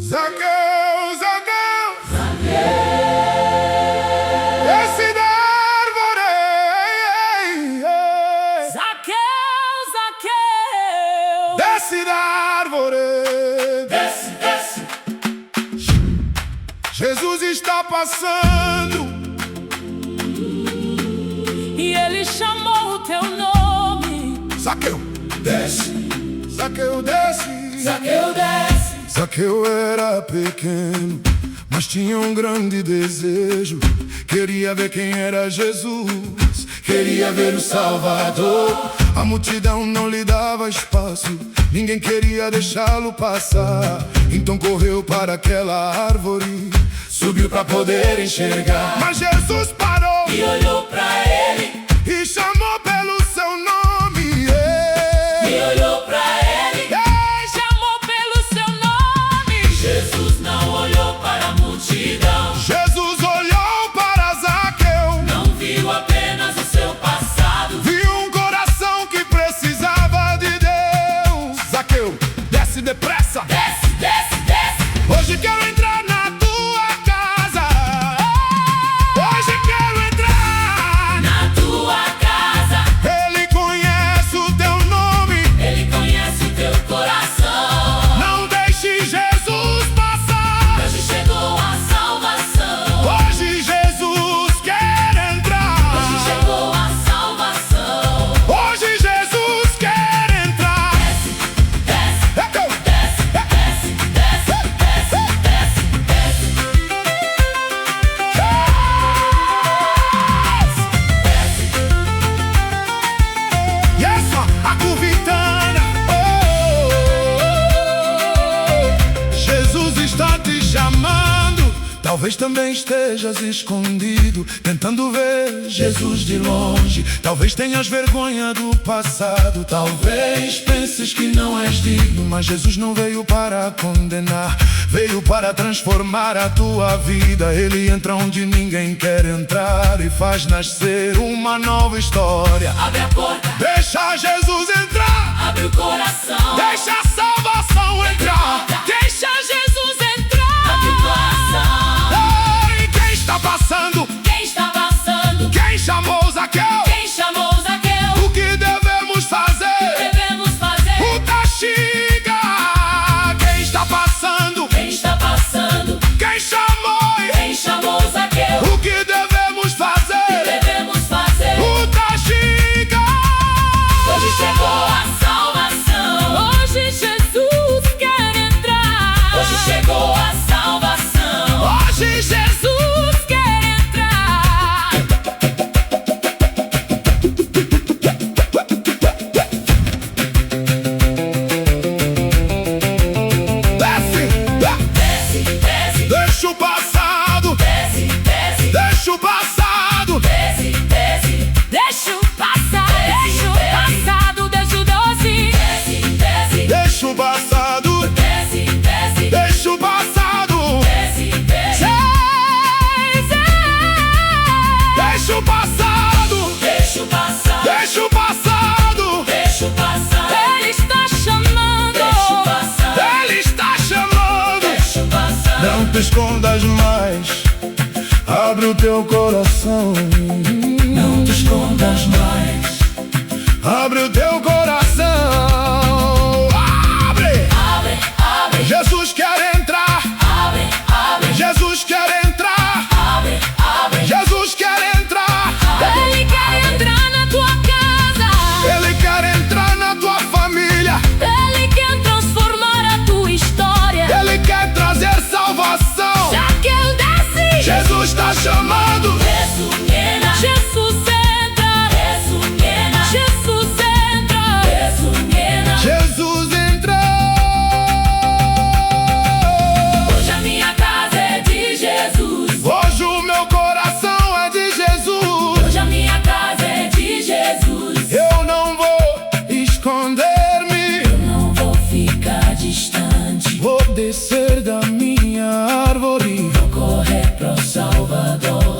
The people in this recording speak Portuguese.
Zaqueu, Zaqueu, desce da árvore. Zaqueu, Zaqueu, Desce da árvore. desce, desce. Jesus está passando E ele chamou o teu nome. Zaqueu, desce. Zaqueu, desce. Zaqueu, desce. Zaqueu era pequeno, mas tinha um grande desejo. Queria ver quem era Jesus, queria ver o Salvador. A multidão não lhe dava espaço, ninguém queria deixá-lo passar. Então correu para aquela árvore, subiu para poder enxergar. Mas Jesus parou E olhou pra ele, e chamou pelo seu nome. e olhou pra ele, chamou pelo seu nome. Jesus não olhou para a multidão, Jesus olhou para Zaqueu, não viu apenas o seu passado. viu um coração que precisava de Deus. Zaqueu, desce depressa. Desce, desce, desce. Hoje quero entrar na tua casa. Hoje quero entrar. Na tua casa, Ele conhece o teu nome. ele conhece o teu coração. Não deixe Jesus passar. Hoje chegou a salvação. Hoje Jesus quer entrar. Hoje chegou a salvação. Hoje Jesus quer entrar. Desce, Zaqueu, desce, desce, desce, desce, desce, desce. e essa a curvitana. Jesus está te chamando. Talvez também estejas escondido, tentando ver Jesus de longe. Talvez tenhas vergonha do passado. Talvez penses que não és digno, mas Jesus não veio para condenar, veio para transformar a tua vida. Ele entra onde ninguém quer entrar e faz nascer uma nova história. Abre a porta, Deixa Jesus entrar. abre o coração. Deixa a salvação entrar. Deixa Jesus entrar. Abre o coração. Ei, quem está passando? Quem está passando? Quem chamou Zaqueu? Quem chamou Zaqueu? O que devemos fazer? Devemos fazer. O Taxiga. Quem está passando? Quem está passando? Quem chamou? Quem chamou Zaqueu? O que devemos fazer? Devemos fazer. O Taxiga. Hoje chegou a salvação. Hoje Jesus quer entrar. Hoje chegou a salvação. Hoje Jesus quer entrar. Desce. Desce, desce, Deixa o passado. desce, desce, Deixa o passado. desce, desce. Deixa o passado, deixa o passado, deixa o doce. Desce, desce, Deixa o passado. desce, desce, Deixa o passado. desce, desce. Deixa o passado. Deixa o passado, Deixa o passado. deixa o passado. Ele está chamando. Deixa o passado, Ele está chamando. deixa o passado. Não te escondas mais. Abre o teu coração. Não te escondas mais. Abre o teu coração. Abre. Abre, abre, Jesus quer entrar. abre, abre, Jesus quer entrar. abre, abre. Jesus quer entrar. Ele quer entrar na tua casa. Ele quer entrar na tua família. Ele quer transformar a tua história. Ele quer trazer salvação. Zaqueu desce. Jesus está chamando. Jesus entra. Jesus entra. Jesus entra. Jesus entrou. Hoje a minha casa é de Jesus. Hoje o meu coração é de Jesus. Hoje a minha casa é de Jesus. Eu não vou esconder-me. Não vou ficar distante. Vou descer da minha árvore. Vou correr pro Salvador.